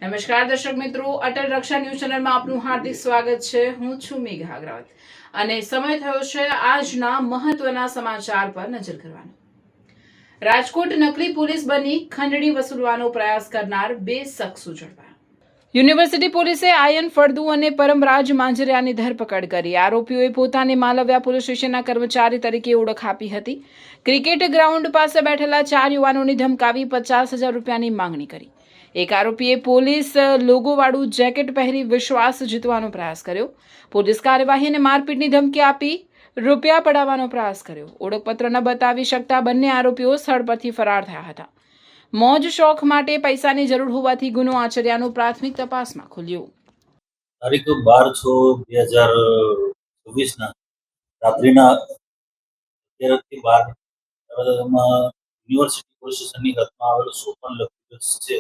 નમસ્કાર દર્શક મિત્રો, અટલ રક્ષા ન્યૂઝ ચેનલમાં આપનું હાર્દિક સ્વાગત છે। હું છું મેઘા અગ્રવાલ અને સમય થયો છે આજના મહત્વના સમાચાર પર નજર કરવાનો। રાજકોટ નકલી પોલીસ બની ખંડણી વસૂલવાનો પ્રયાસ કરનાર બે શખ્સો ઝડપાયા। યુનિવર્સિટી પોલીસે આયન ફળદુ અને પરમરાજ માંજરિયાની ધરપકડ કરી। આરોપીઓએ પોતાને માલવ્યા પોલીસ સ્ટેશનના કર્મચારી તરીકે ઓળખ આપી હતી। ક્રિકેટ ગ્રાઉન્ડ પાસે બેઠેલા 4 યુવાનોને ધમકાવી 50,000 રૂપિયાની માંગણી કરી। એક આરોપીએ પોલીસ લોગોવાળું જેકેટ પહેરી વિશ્વાસ જીતવાનો પ્રયાસ કર્યો। પોલીસ કાર્યવાહી અને મારપીટની ધમકી આપી રૂપિયા પડાવવાનો પ્રયાસ કર્યો। ઓળખપત્ર ન બતાવી શકતા બંને આરોપીઓ સ્થળ પરથી ફરાર થયા હતા। મોજ શોખ માટે પૈસાની જરૂર હોવાથી ગુનો આચર્યાનું પ્રાથમિક તપાસમાં ખુલ્યું। તારીખ 12/6/2024 રાત્રિના 11 થી 12 યુનિવર્સિટી પોલીસ સ્ટેશનની હદમાં આવેલો સોપન લક્ઝરીઝ છે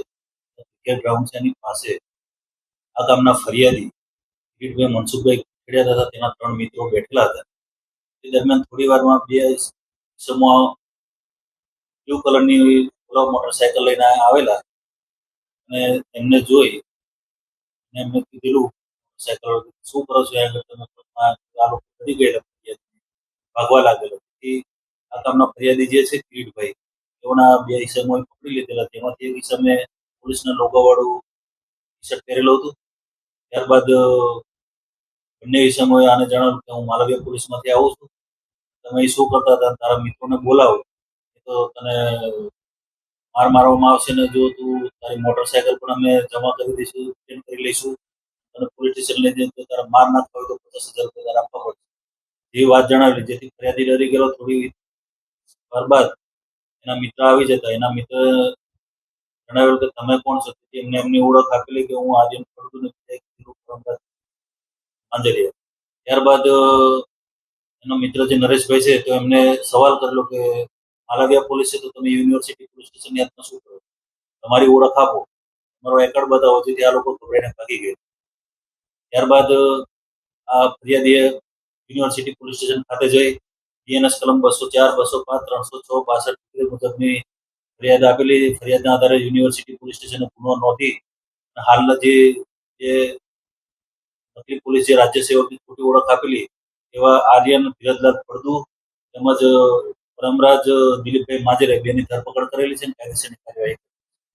ક્રિકેટ ગ્રાઉન્ડ છે એની પાસે આ ગામના ફરિયાદી કિરીટભાઈ મનસુખભાઈ ખેડિયા હતા, તેના 3 મિત્રો બેઠેલા હતા। તે દરમિયાન થોડી વારમાં બે ઈસમો બ્લુ કલરની મોટરસાયકલ લઈને આવેલા અને એમને જોઈ અને એમને કીધેલું સાયકલ શું કરો છો, તમે આ લોકો કરી ગયેલા ભાગવા લાગેલો। આ ગામના ફરિયાદી જે છે કિરીટભાઈ, તેઓના બે ઈસમોએ પકડી લીધેલા। તેમાંથી એક ઈસમે પોલીસના લોગોવાળું ટી શર્ટ પહેરેલું હતું। ત્યારબાદ બંને ઈસમોએ આને જણાવ્યું કે હું માલવ્યા પોલીસમાંથી આવું છું, તમે શું કરતા હતા, તારા મિત્રોને બોલાવો, તો તને માર મારવામાં આવશે ને જો તું તારી મોટરસાયકલ પણ અમે જમા કરી દઈશું, ચેન્જ કરી લઈશું અને પોલીસ સ્ટેશન લઈ જઈને તો તારા માર ના થાય તો 50,000 રૂપિયા આપવા પડશે, એ વાત જણાવેલી। જેથી ફરિયાદી ડરી ગયેલો। થોડી વાર બાદ એના મિત્ર આવી જતા એના મિત્ર જણાવ્યું કે તમે કોણ છો, એમને એમની ઓળખ આપેલી કે હું આર્યન ફળદુ માંજરિયા। ત્યારબાદ એનો મિત્ર જે નરેશભાઈ છે તો એમને સવાલ કરેલો કે માલવ્યા પોલીસ છે તો તમે યુનિવર્સિટી પોલીસ સ્ટેશનની હદમાં શું કરો, તમારી ઓળખ આપો, તમારો એકડ બતાવો। જેથી આ લોકો ગભરાઈને ભાગી ગયા। ત્યારબાદ આ ફરિયાદીએ યુનિવર્સિટી પોલીસ સ્ટેશન ખાતે જઈ બીએનએસ કલમ 204, 205, 306, 62 મુજબની ફરિયાદ આપેલી। ફરિયાદના આધારે યુનિવર્સિટી પોલીસ સ્ટેશને ગુનો નોંધી હાલના જે નકલી પોલીસ જે રાજ્ય સેવકની ખોટી ઓળખ આપેલી એવા આર્યન ધીરજલાલ ફળદુ તેમજ પરમરાજ દિલીપભાઈ માંજરે બેની ધરપકડ કરેલી છે અને કાયદેસરની કાર્યવાહી